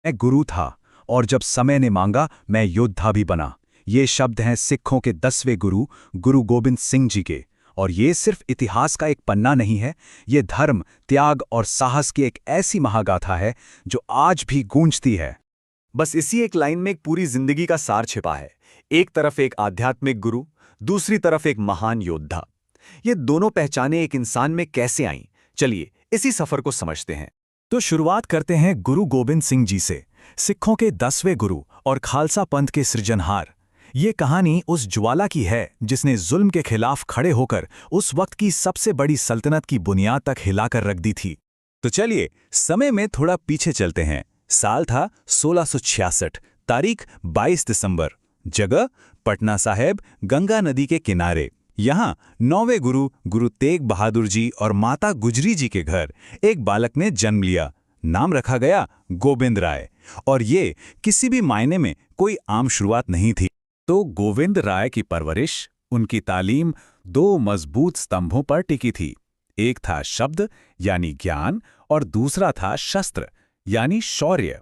मैं गुरु था और जब समय ने मांगा मैं योद्धा भी बना। ये शब्द हैं सिखों के 10वें गुरु गुरु गोबिंद सिंह जी के। और ये सिर्फ इतिहास का एक पन्ना नहीं है, ये धर्म, त्याग और साहस की एक ऐसी महागाथा है जो आज भी गूंजती है। बस इसी एक लाइन में एक पूरी जिंदगी का सार छिपा है। एक तरफ एक आध्यात्मिक गुरु, दूसरी तरफ एक महान योद्धा। ये दोनों पहचानें एक इंसान में कैसे आईं? चलिए इसी सफर को समझते हैं। तो शुरुआत करते हैं गुरु गोबिंद सिंह जी से, सिखों के 10वें गुरु और खालसा पंथ के सृजनहार। ये कहानी उस ज्वाला की है जिसने जुल्म के खिलाफ खड़े होकर उस वक्त की सबसे बड़ी सल्तनत की बुनियाद तक हिलाकर रख दी थी। तो चलिए समय में थोड़ा पीछे चलते हैं। साल था 1666, तारीख 22 दिसंबर, जगह पटना साहिब, गंगा नदी के किनारे। यहाँ 9वें गुरु गुरु तेग बहादुर जी और माता गुजरी जी के घर एक बालक ने जन्म लिया। नाम रखा गया गोविंद राय। और ये किसी भी मायने में कोई आम शुरुआत नहीं थी। तो गोविंद राय की परवरिश, उनकी तालीम दो मजबूत स्तंभों पर टिकी थी। एक था शब्द यानी ज्ञान और दूसरा था शस्त्र यानी शौर्य।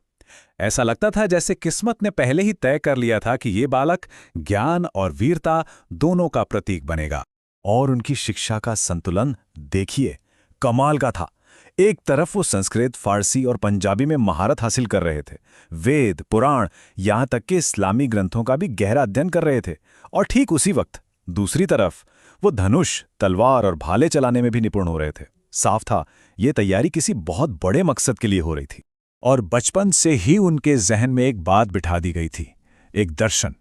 ऐसा लगता था जैसे किस्मत ने पहले ही तय कर लिया था कि ये बालक ज्ञान और वीरता दोनों का प्रतीक बनेगा। और उनकी शिक्षा का संतुलन देखिए, कमाल का था। एक तरफ वो संस्कृत, फारसी और पंजाबी में महारत हासिल कर रहे थे, वेद, पुराण, यहाँ तक कि इस्लामी ग्रंथों का भी गहरा अध्ययन कर रहे थे। और ठीक उसी वक्त दूसरी तरफ वो धनुष, तलवार और भाले चलाने में भी निपुण हो रहे थे। साफ था ये तैयारी किसी बहुत बड़े मकसद के लिए हो रही थी। और बचपन से ही उनके जहन में एक बात बिठा दी गई थी, एक दर्शन,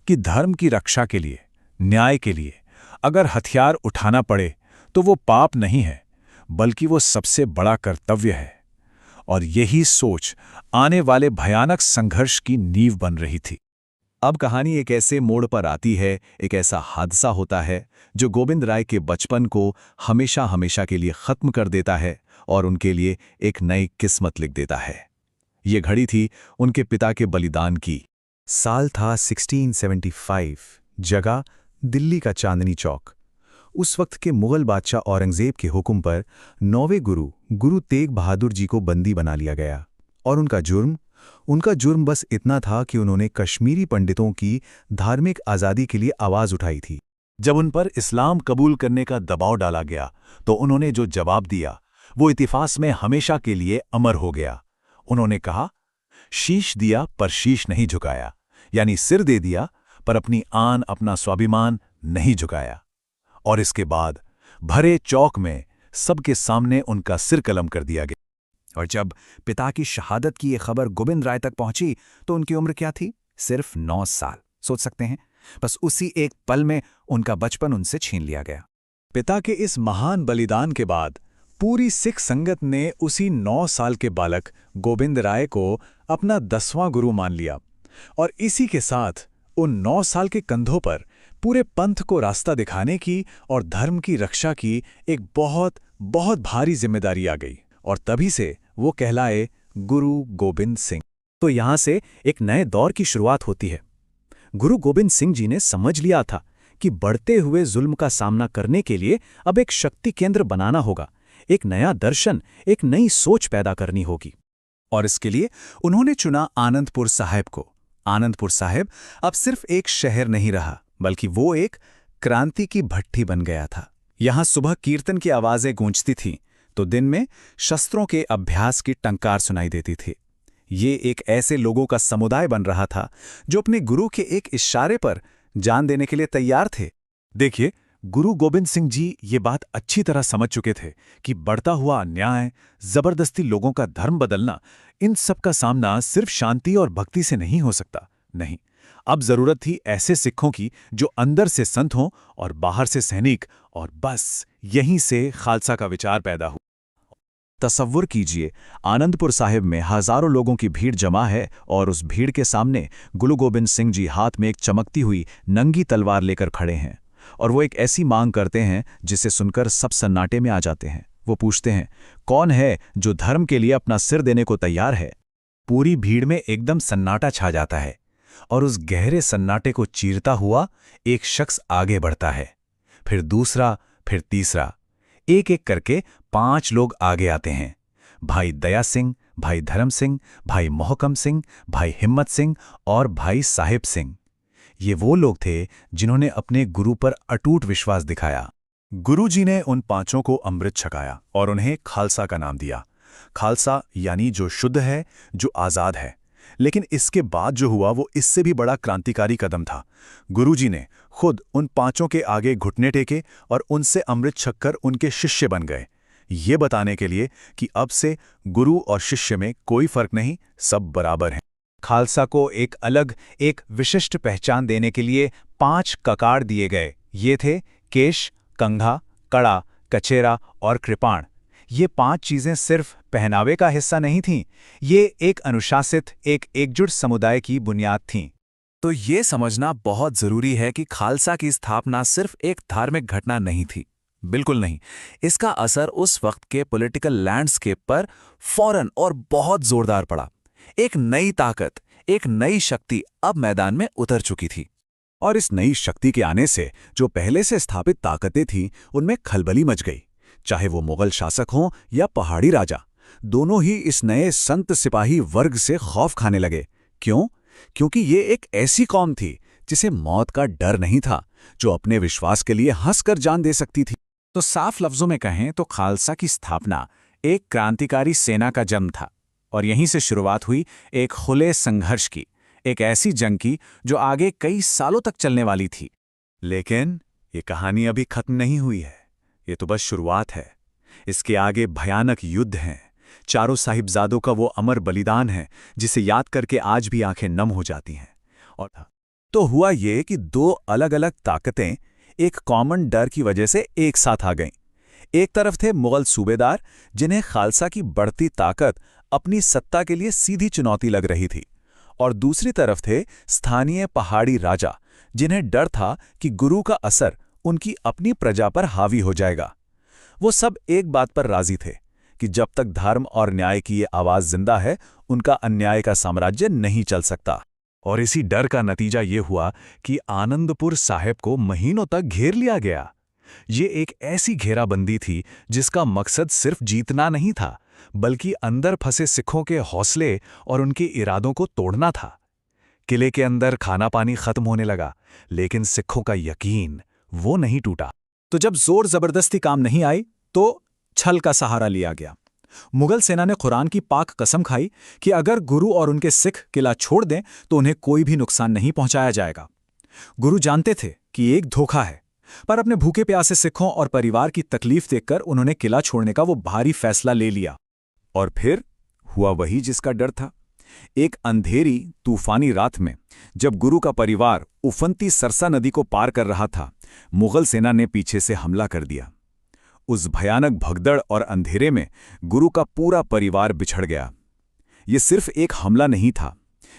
कि धर्म की रक्षा के लिए, न्याय के लिए अगर हथियार उठाना पड़े तो वो पाप नहीं है, बल्कि वो सबसे बड़ा कर्तव्य है। और यही सोच आने वाले भयानक संघर्ष की नींव बन रही थी। अब कहानी एक ऐसे मोड़ पर आती है, एक ऐसा हादसा होता है जो गोविंद राय के बचपन को हमेशा हमेशा के लिए खत्म कर देता है और उनके लिए एक नई किस्मत लिख देता है। ये घड़ी थी उनके पिता के बलिदान की। साल था 1675, जगह दिल्ली का चांदनी चौक। उस वक्त के मुगल बादशाह औरंगजेब के हुक्म पर 9वें गुरु गुरु तेग बहादुर जी को बंदी बना लिया गया। और उनका जुर्म बस इतना था कि उन्होंने कश्मीरी पंडितों की धार्मिक आज़ादी के लिए आवाज़ उठाई थी। जब उन पर इस्लाम कबूल करने का दबाव डाला गया तो उन्होंने जो जवाब दिया वो इतिहास में हमेशा के लिए अमर हो गया। उन्होंने कहा, शीश दिया पर शीश नहीं झुकाया, यानी सिर दे दिया पर अपनी आन, अपना स्वाभिमान नहीं झुकाया। और इसके बाद भरे चौक में सबके सामने उनका सिर कलम कर दिया गया। और जब पिता की शहादत की ये खबर गोविंद राय तक पहुंची तो उनकी उम्र क्या थी? सिर्फ 9 साल। सोच सकते हैं, बस उसी एक पल में उनका बचपन उनसे छीन लिया गया। पिता के इस महान बलिदान के बाद पूरी सिख संगत ने उसी 9 साल के बालक गोविंद राय को अपना 10वां गुरु मान लिया। और इसी के साथ उन 9 साल के कंधों पर पूरे पंथ को रास्ता दिखाने की और धर्म की रक्षा की एक बहुत बहुत भारी जिम्मेदारी आ गई। और तभी से वो कहलाए गुरु गोबिंद सिंह। तो यहाँ से एक नए दौर की शुरुआत होती है। गुरु गोबिंद सिंह जी ने समझ लिया था कि बढ़ते हुए जुल्म का सामना करने के लिए अब एक शक्ति केंद्र बनाना होगा, एक नया दर्शन, एक नई सोच पैदा करनी होगी। और इसके लिए उन्होंने चुना आनंदपुर साहिब को। आनंदपुर साहिब अब सिर्फ एक शहर नहीं रहा, बल्कि वो एक क्रांति की भट्ठी बन गया था। यहाँ सुबह कीर्तन की आवाज़ें गूंजती थीं तो दिन में शस्त्रों के अभ्यास की टंकार सुनाई देती थी। ये एक ऐसे लोगों का समुदाय बन रहा था जो अपने गुरु के एक इशारे पर जान देने के लिए तैयार थे। देखिए, गुरु गोबिंद सिंह जी ये बात अच्छी तरह समझ चुके थे कि बढ़ता हुआ अन्याय, जबरदस्ती लोगों का धर्म बदलना, इन सब का सामना सिर्फ शांति और भक्ति से नहीं हो सकता। नहीं, अब जरूरत थी ऐसे सिखों की जो अंदर से संत हों और बाहर से सैनिक। और बस यहीं से खालसा का विचार पैदा हुआ। तसव्वुर कीजिए, आनंदपुर साहिब में हजारों लोगों की भीड़ जमा है और उस भीड़ के सामने गुरु गोबिंद सिंह जी हाथ में एक चमकती हुई नंगी तलवार लेकर खड़े हैं। और वो एक ऐसी मांग करते हैं जिसे सुनकर सब सन्नाटे में आ जाते हैं। वो पूछते हैं, कौन है जो धर्म के लिए अपना सिर देने को तैयार है? पूरी भीड़ में एकदम सन्नाटा छा जाता है और उस गहरे सन्नाटे को चीरता हुआ एक शख्स आगे बढ़ता है। फिर दूसरा, फिर तीसरा, एक एक करके 5 लोग आगे आते हैं। भाई दया सिंह, भाई धर्म सिंह, भाई मोहकम सिंह, भाई हिम्मत सिंह और भाई साहिब सिंह। ये वो लोग थे जिन्होंने अपने गुरु पर अटूट विश्वास दिखाया। गुरुजी ने उन पांचों को अमृत छकाया और उन्हें खालसा का नाम दिया। खालसा यानी जो शुद्ध है, जो आज़ाद है। लेकिन इसके बाद जो हुआ वो इससे भी बड़ा क्रांतिकारी कदम था। गुरुजी ने खुद उन पांचों के आगे घुटने टेके और उनसे अमृत छककर उनके शिष्य बन गए, ये बताने के लिए कि अब से गुरु और शिष्य में कोई फर्क नहीं, सब बराबर हैं। खालसा को एक अलग, एक विशिष्ट पहचान देने के लिए 5 ककार दिए गए। ये थे केश, कंघा, कड़ा, कचेरा और कृपाण। ये 5 चीजें सिर्फ पहनावे का हिस्सा नहीं थीं, ये एक अनुशासित, एक एकजुट समुदाय की बुनियाद थीं। तो ये समझना बहुत जरूरी है कि खालसा की स्थापना सिर्फ एक धार्मिक घटना नहीं थी। बिल्कुल नहीं। इसका असर उस वक्त के पॉलिटिकल लैंडस्केप पर फौरन और बहुत जोरदार पड़ा। एक नई ताकत, एक नई शक्ति अब मैदान में उतर चुकी थी। और इस नई शक्ति के आने से जो पहले से स्थापित ताकतें थीं, उनमें खलबली मच गई। चाहे वो मुगल शासक हों या पहाड़ी राजा, दोनों ही इस नए संत सिपाही वर्ग से खौफ खाने लगे। क्यों? क्योंकि ये एक ऐसी कौम थी जिसे मौत का डर नहीं था, जो अपने विश्वास के लिए हंसकर जान दे सकती थी। तो साफ लफ्जों में कहें तो खालसा की स्थापना एक क्रांतिकारी सेना का जन्म था, और यहीं से शुरुआत हुई एक खुले संघर्ष की, एक ऐसी जंग की जो आगे कई सालों तक चलने वाली थी। लेकिन ये कहानी अभी खत्म नहीं हुई है, ये तो बस शुरुआत है। इसके आगे भयानक युद्ध हैं, चारों साहिबजादों का वो अमर बलिदान है जिसे याद करके आज भी आंखें नम हो जाती हैं। और तो हुआ ये कि 2 अलग-अलग ताकतें एक कॉमन डर की वजह से एक साथ आ गईं। एक तरफ थे मुगल सूबेदार, जिन्हें खालसा की बढ़ती ताकत अपनी सत्ता के लिए सीधी चुनौती लग रही थी, और दूसरी तरफ थे स्थानीय पहाड़ी राजा, जिन्हें डर था कि गुरु का असर उनकी अपनी प्रजा पर हावी हो जाएगा। वो सब एक बात पर राजी थे कि जब तक धर्म और न्याय की ये आवाज जिंदा है, उनका अन्याय का साम्राज्य नहीं चल सकता। और इसी डर का नतीजा ये हुआ कि आनंदपुर साहिब को महीनों तक घेर लिया गया। ये एक ऐसी घेराबंदी थी जिसका मकसद सिर्फ जीतना नहीं था, बल्कि अंदर फंसे सिखों के हौसले और उनके इरादों को तोड़ना था। किले के अंदर खाना पानी खत्म होने लगा, लेकिन सिखों का यकीन वो नहीं टूटा। तो जब जोर जबरदस्ती काम नहीं आई, तो छल का सहारा लिया गया। मुगल सेना ने कुरान की पाक कसम खाई कि अगर गुरु और उनके सिख किला छोड़ दें तो उन्हें कोई भी नुकसान नहीं पहुंचाया जाएगा। गुरु जानते थे कि एक धोखा है, पर अपने भूखे प्यासे सिखों और परिवार की तकलीफ देखकर उन्होंने किला छोड़ने का वो भारी फैसला ले लिया। और फिर हुआ वही जिसका डर था। एक अंधेरी तूफानी रात में जब गुरु का परिवार उफनती सरसा नदी को पार कर रहा था, मुगल सेना ने पीछे से हमला कर दिया। उस भयानक भगदड़ और अंधेरे में गुरु का पूरा परिवार बिछड़ गया। ये सिर्फ एक हमला नहीं था,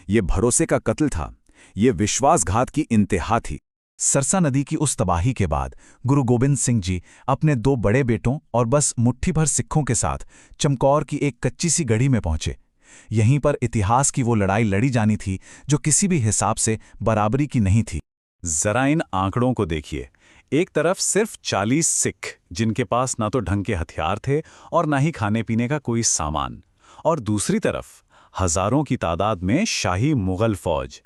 ये भरोसे का कत्ल था, ये विश्वासघात की इंतहा थी। सरसा नदी की उस तबाही के बाद गुरु गोबिंद सिंह जी अपने 2 बड़े बेटों और बस मुट्ठी भर सिखों के साथ चमकौर की एक कच्ची सी गढ़ी में पहुंचे। यहीं पर इतिहास की वो लड़ाई लड़ी जानी थी जो किसी भी हिसाब से बराबरी की नहीं थी। जरा इन आंकड़ों को देखिए। एक तरफ सिर्फ 40 सिख, जिनके पास ना तो ढंग के हथियार थे और ना ही खाने पीने का कोई सामान, और दूसरी तरफ हजारों की तादाद में शाही मुगल फौज।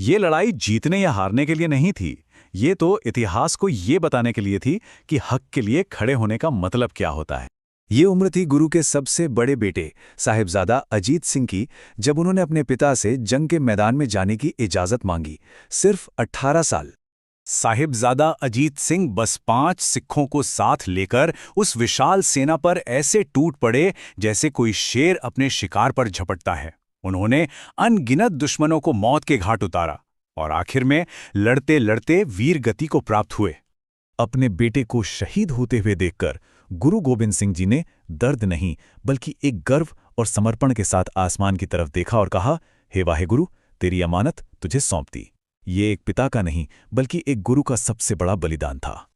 ये लड़ाई जीतने या हारने के लिए नहीं थी, ये तो इतिहास को ये बताने के लिए थी कि हक के लिए खड़े होने का मतलब क्या होता है। ये उम्र थी गुरु के सबसे बड़े बेटे साहिबजादा अजीत सिंह की, जब उन्होंने अपने पिता से जंग के मैदान में जाने की इजाजत मांगी। सिर्फ 18 साल। साहिबजादा अजीत सिंह बस 5 सिखों को साथ लेकर उस विशाल सेना पर ऐसे टूट पड़े जैसे कोई शेर अपने शिकार पर झपटता है। उन्होंने अनगिनत दुश्मनों को मौत के घाट उतारा और आखिर में लड़ते लड़ते वीर गति को प्राप्त हुए। अपने बेटे को शहीद होते हुए देखकर गुरु गोबिंद सिंह जी ने दर्द नहीं बल्कि एक गर्व और समर्पण के साथ आसमान की तरफ देखा और कहा, हे वाहेगुरु, तेरी अमानत तुझे सौंप दी। ये एक पिता का नहीं बल्कि एक गुरु का सबसे बड़ा बलिदान था।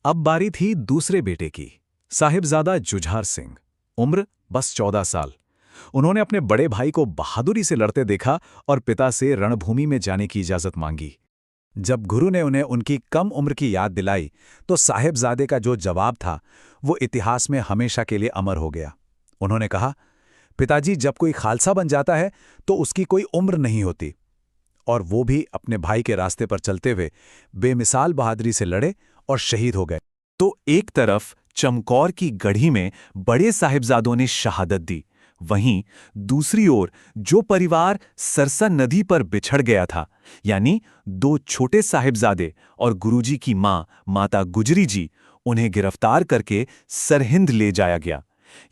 अब बारी थी दूसरे बेटे की, साहिबजादा जुझार सिंह। उम्र बस 14 साल। उन्होंने अपने बड़े भाई को बहादुरी से लड़ते देखा और पिता से रणभूमि में जाने की इजाजत मांगी। जब गुरु ने उन्हें उनकी कम उम्र की याद दिलाई तो साहिबजादे का जो जवाब था वो इतिहास में हमेशा के लिए अमर हो गया। उन्होंने कहा, पिताजी, जब कोई खालसा बन जाता है तो उसकी कोई उम्र नहीं होती। और वो भी अपने भाई के रास्ते पर चलते हुए बेमिसाल बहादुरी से लड़े और शहीद हो गए। तो एक तरफ चमकौर की गढ़ी में बड़े साहिबजादों ने शहादत दी, वहीं दूसरी ओर जो परिवार सरसा नदी पर बिछड़ गया था, यानी 2 छोटे साहिबजादे और गुरुजी की मां माता गुजरी जी, उन्हें गिरफ्तार करके सरहिंद ले जाया गया।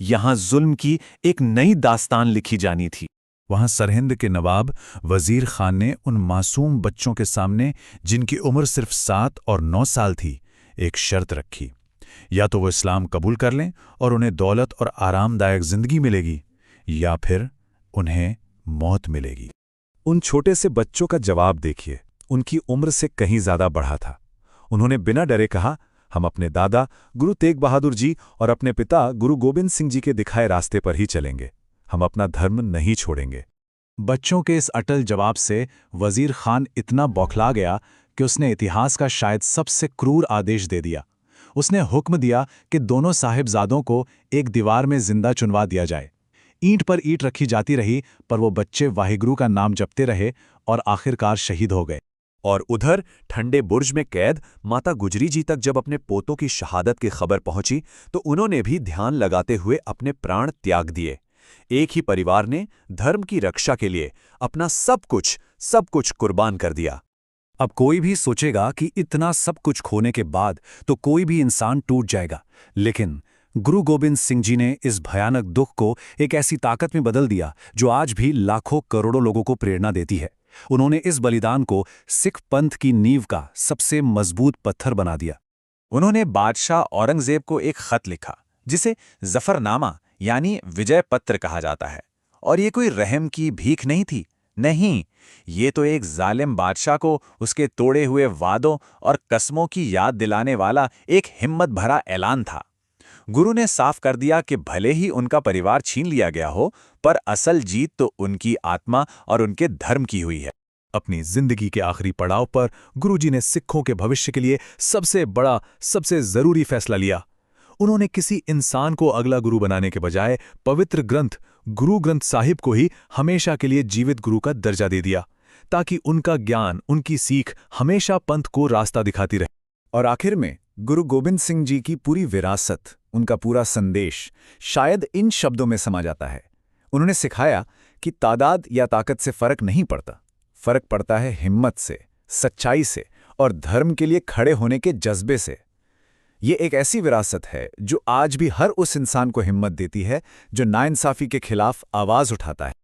यहां जुल्म की एक नई दास्तान लिखी जानी थी। वहां सरहिंद के नवाब वजीर खान ने उन मासूम बच्चों के सामने, जिनकी उम्र सिर्फ 7 और 9 साल थी, एक शर्त रखी। या तो वो इस्लाम कबूल कर लें और उन्हें दौलत और आरामदायक जिंदगी मिलेगी, या फिर उन्हें मौत मिलेगी। उन छोटे से बच्चों का जवाब देखिए, उनकी उम्र से कहीं ज्यादा बढ़ा था। उन्होंने बिना डरे कहा, हम अपने दादा गुरु तेग बहादुर जी और अपने पिता गुरु गोबिंद सिंह जी के दिखाए रास्ते पर ही चलेंगे। हम अपना धर्म नहीं छोड़ेंगे। बच्चों के इस अटल जवाब से वजीर खान इतना बौखला गया कि उसने इतिहास का शायद सबसे क्रूर आदेश दे दिया। उसने हुक्म दिया कि दोनों साहिबजादों को एक दीवार में जिंदा चुनवा दिया जाए। ईंट पर ईंट रखी जाती रही, पर वो बच्चे वाहिगुरु का नाम जपते रहे और आखिरकार शहीद हो गए। और उधर ठंडे बुर्ज में कैद माता गुजरी जी तक जब अपने पोतों की शहादत की खबर पहुंची तो उन्होंने भी ध्यान लगाते हुए अपने प्राण त्याग दिए। एक ही परिवार ने धर्म की रक्षा के लिए अपना सब कुछ कुर्बान कर दिया। अब कोई भी सोचेगा कि इतना सब कुछ खोने के बाद तो कोई भी इंसान टूट जाएगा, लेकिन गुरु गोबिंद सिंह जी ने इस भयानक दुख को एक ऐसी ताकत में बदल दिया जो आज भी लाखों करोड़ों लोगों को प्रेरणा देती है। उन्होंने इस बलिदान को सिख पंथ की नींव का सबसे मजबूत पत्थर बना दिया। उन्होंने बादशाह औरंगजेब को एक खत लिखा, जिसे जफरनामा यानी विजय पत्र कहा जाता है। और ये कोई रहम की भीख नहीं थी, नहीं, ये तो एक जालिम बादशाह को उसके तोड़े हुए वादों और कस्मों की याद दिलाने वाला एक हिम्मत भरा ऐलान था। गुरु ने साफ कर दिया कि भले ही उनका परिवार छीन लिया गया हो, पर असल जीत तो उनकी आत्मा और उनके धर्म की हुई है। अपनी जिंदगी के आखिरी पड़ाव पर गुरुजी ने सिखों के भविष्य के लिए सबसे बड़ा, सबसे जरूरी फैसला लिया। उन्होंने किसी इंसान को अगला गुरु बनाने के बजाय पवित्र ग्रंथ गुरु ग्रंथ साहिब को ही हमेशा के लिए जीवित गुरु का दर्जा दे दिया, ताकि उनका ज्ञान, उनकी सीख हमेशा पंथ को रास्ता दिखाती रहे। और आखिर में गुरु गोबिंद सिंह जी की पूरी विरासत, उनका पूरा संदेश शायद इन शब्दों में समा जाता है। उन्होंने सिखाया कि तादाद या ताकत से फर्क नहीं पड़ता, फर्क पड़ता है हिम्मत से, सच्चाई से और धर्म के लिए खड़े होने के जज्बे से। ये एक ऐसी विरासत है जो आज भी हर उस इंसान को हिम्मत देती है जो नाइंसाफी के खिलाफ आवाज उठाता है।